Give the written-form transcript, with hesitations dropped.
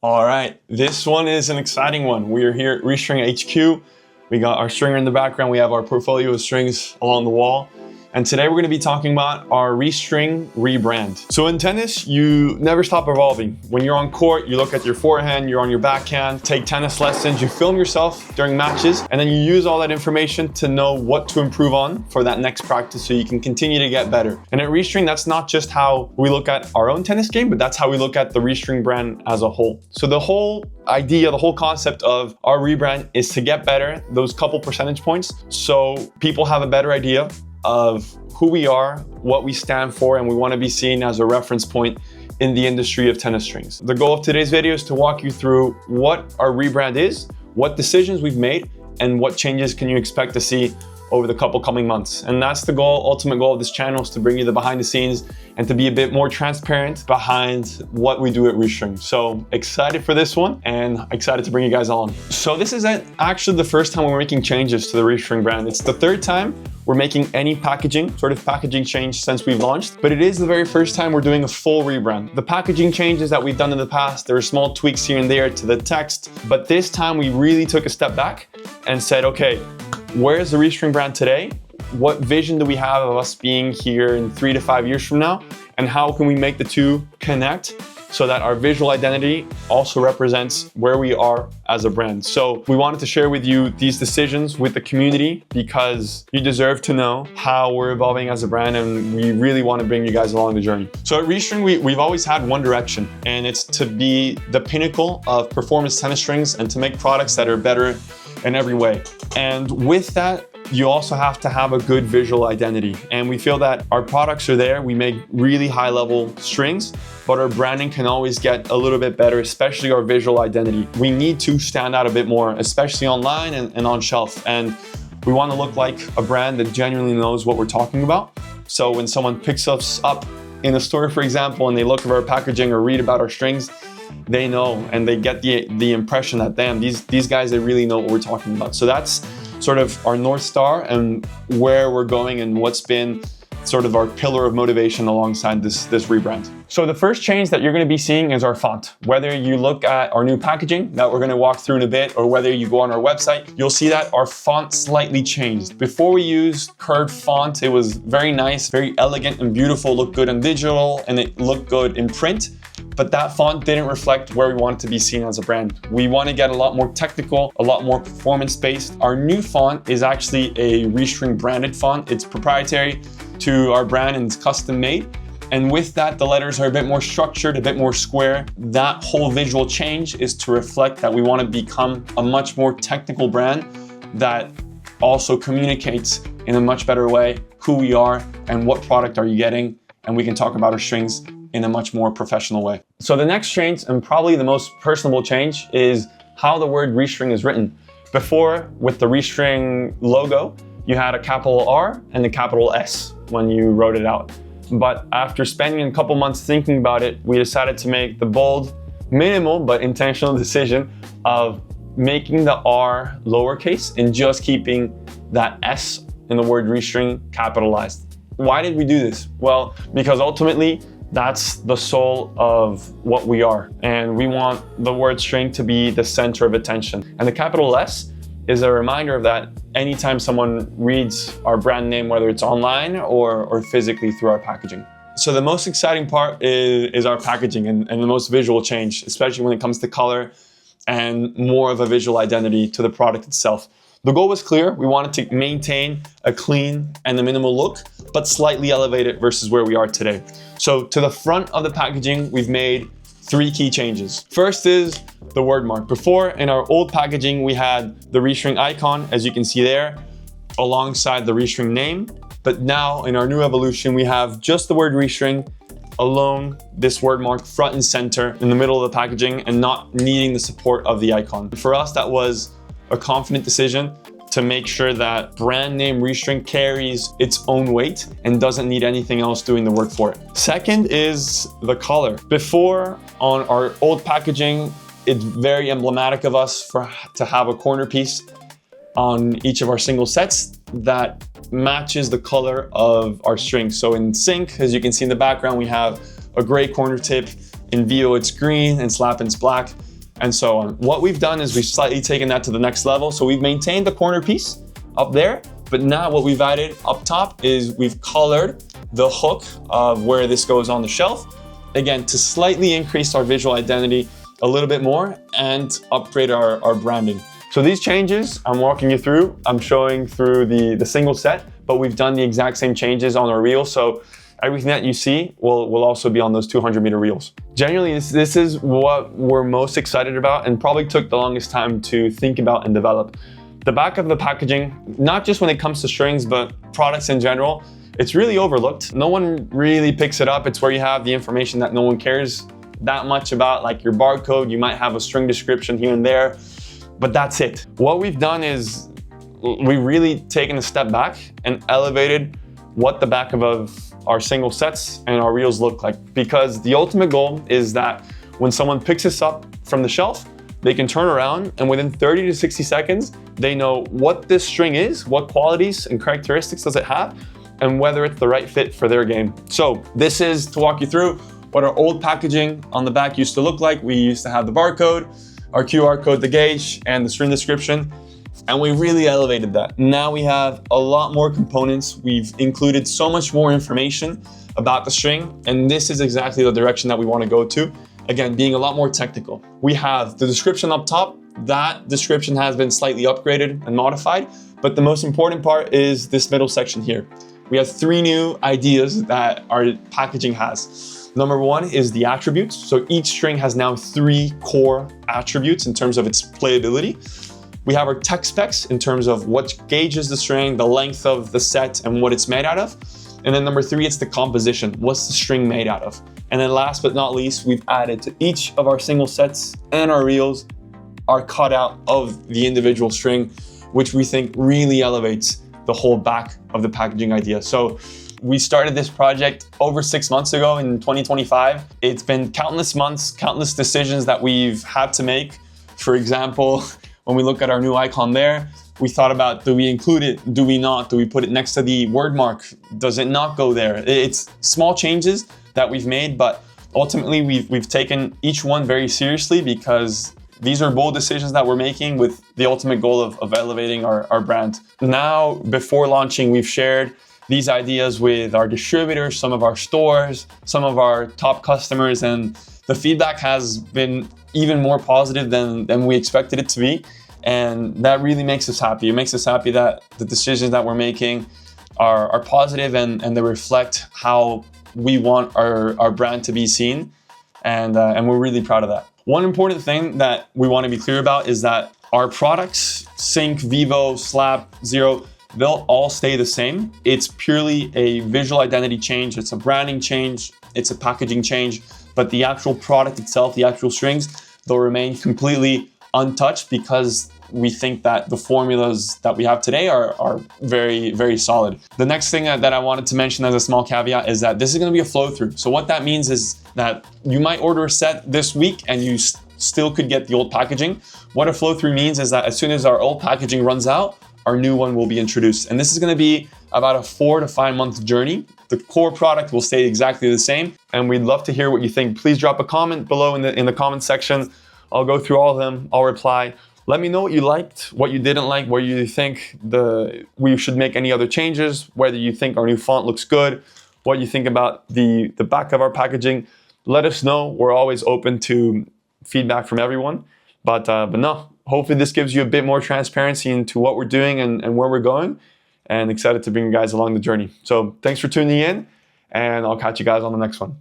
All right, this one is an exciting one. We are here at reString HQ. We got our stringer in the background. We have our portfolio of strings along the wall. And today we're gonna be talking about our reString rebrand. So in tennis, you never stop evolving. When you're on court, you look at your forehand, you're on your backhand, take tennis lessons, you film yourself during matches, and then you use all that information to know what to improve on for that next practice so you can continue to get better. And at reString, that's not just how we look at our own tennis game, but that's how we look at the reString brand as a whole. So the whole idea, the whole concept of our rebrand is to get better, those couple percentage points, so people have a better idea of who we are, what we stand for, and we want to be seen as a reference point in the industry of tennis strings. The goal of today's video is to walk you through what our rebrand is, what decisions we've made, and what changes can you expect to see over the couple coming months. And that's the goal, ultimate goal of this channel, is to bring you the behind the scenes and to be a bit more transparent behind what we do at reString. So excited for this one and excited to bring you guys on. So this isn't actually the first time we're making changes to the reString brand. It's the third time we're making any sort of packaging change since we've launched, but it is the very first time we're doing a full rebrand. The packaging changes that we've done in the past, there are small tweaks here and there to the text, but this time we really took a step back and said, okay, where's the reString brand today? What vision do we have of us being here in 3 to 5 years from now? And how can we make the two connect so that our visual identity also represents where we are as a brand? So we wanted to share with you these decisions with the community because you deserve to know how we're evolving as a brand, and we really want to bring you guys along the journey. So at reString, we've always had one direction, and it's to be the pinnacle of performance tennis strings and to make products that are better in every way. And with that, you also have to have a good visual identity. And we feel that our products are there. We make really high level strings, but our branding can always get a little bit better, especially our visual identity. We need to stand out a bit more, especially online and on shelf. And we want to look like a brand that genuinely knows what we're talking about. So when someone picks us up in a store, for example, and they look at our packaging or read about our strings, they know and they get the impression that, damn, these guys, they really know what we're talking about. So that's sort of our North Star and where we're going and what's been sort of our pillar of motivation alongside this rebrand. So the first change that you're going to be seeing is our font. Whether you look at our new packaging that we're going to walk through in a bit, or whether you go on our website, you'll see that our font slightly changed. Before we used curved font, it was very nice, very elegant and beautiful, looked good on digital, and it looked good in print. But that font didn't reflect where we wanted to be seen as a brand. We want to get a lot more technical, a lot more performance-based. Our new font is actually a reString branded font. It's proprietary to our brand and it's custom made. And with that, the letters are a bit more structured, a bit more square. That whole visual change is to reflect that we want to become a much more technical brand that also communicates in a much better way who we are and what product are you getting. And we can talk about our strings in a much more professional way. So the next change, and probably the most personable change, is how the word reString is written. Before, with the reString logo, you had a capital R and a capital S when you wrote it out. But after spending a couple months thinking about it, we decided to make the bold, minimal, but intentional decision of making the R lowercase and just keeping that S in the word reString capitalized. Why did we do this? Well, because ultimately, that's the soul of what we are. And we want the word string to be the center of attention. And the capital S is a reminder of that anytime someone reads our brand name, whether it's online or physically through our packaging. So the most exciting part is our packaging and the most visual change, especially when it comes to color and more of a visual identity to the product itself. The goal was clear. We wanted to maintain a clean and a minimal look, but slightly elevate it versus where we are today. So to the front of the packaging, we've made 3 key changes. First is the word mark. Before, in our old packaging, we had the reString icon, as you can see there, alongside the reString name. But now in our new evolution, we have just the word reString alone, this word mark front and center in the middle of the packaging and not needing the support of the icon. For us, that was a confident decision to make sure that brand name reString carries its own weight and doesn't need anything else doing the work for it. Second is the color. Before, on our old packaging, it's very emblematic of us to have a corner piece on each of our single sets that matches the color of our string. So in sync, as you can see in the background, we have a gray corner tip. In VO, it's green, and slap, it's black. and so on. What we've done is we've slightly taken that to the next level. So we've maintained the corner piece up there, but now what we've added up top is we've colored the hook of where this goes on the shelf, again, to slightly increase our visual identity a little bit more and upgrade our branding. So these changes I'm walking you through, I'm showing through the single set, but we've done the exact same changes on our reel. So everything that you see will also be on those 200-meter reels. Generally, this is what we're most excited about and probably took the longest time to think about and develop. The back of the packaging, not just when it comes to strings, but products in general, it's really overlooked. No one really picks it up. It's where you have the information that no one cares that much about, like your barcode. You might have a string description here and there, but that's it. What we've done is we've really taken a step back and elevated what the back of our single sets and our reels look like, because the ultimate goal is that when someone picks this up from the shelf, they can turn around and within 30 to 60 seconds, they know what this string is, what qualities and characteristics does it have, and whether it's the right fit for their game. So this is to walk you through what our old packaging on the back used to look like. We used to have the barcode, our QR code, the gauge, and the string description, and we really elevated that. Now we have a lot more components. We've included so much more information about the string, and this is exactly the direction that we want to go to. Again, being a lot more technical. We have the description up top. That description has been slightly upgraded and modified, but the most important part is this middle section here. We have 3 new ideas that our packaging has. Number 1 is the attributes. So each string has now 3 core attributes in terms of its playability. We have our tech specs in terms of what gauges the string, the length of the set, and what it's made out of. And then number 3, it's the composition. What's the string made out of? And then last but not least, we've added to each of our single sets and our reels our cutout of the individual string, which we think really elevates the whole back of the packaging idea. So we started this project over 6 months ago in 2025. It's been countless months, countless decisions that we've had to make. For example, when we look at our new icon there, we thought about, do we include it? Do we not? Do we put it next to the word mark? Does it not go there? It's small changes that we've made, but ultimately we've taken each one very seriously, because these are bold decisions that we're making with the ultimate goal of elevating our brand. Now, before launching, we've shared these ideas with our distributors, some of our stores, some of our top customers, and the feedback has been even more positive than we expected it to be. And that really makes us happy. It makes us happy that the decisions that we're making are positive and they reflect how we want our brand to be seen. And we're really proud of that. One important thing that we want to be clear about is that our products, Sync, Vivo, Slap, Zero, they'll all stay the same. It's purely a visual identity change. It's a branding change. It's a packaging change. But the actual product itself, the actual strings, they'll remain completely untouched, because we think that the formulas that we have today are very, very solid. The next thing that I wanted to mention as a small caveat is that this is going to be a flow through. So what that means is that you might order a set this week and you still could get the old packaging. What a flow through means is that as soon as our old packaging runs out, our new one will be introduced. And this is going to be about a 4 to 5 month journey. The core product will stay exactly the same. And we'd love to hear what you think. Please drop a comment below in the comment section. I'll go through all of them. I'll reply. Let me know what you liked, what you didn't like, where you think we should make any other changes, whether you think our new font looks good, what you think about the back of our packaging. Let us know. We're always open to feedback from everyone. But no, hopefully this gives you a bit more transparency into what we're doing and where we're going, and excited to bring you guys along the journey. So thanks for tuning in, and I'll catch you guys on the next one.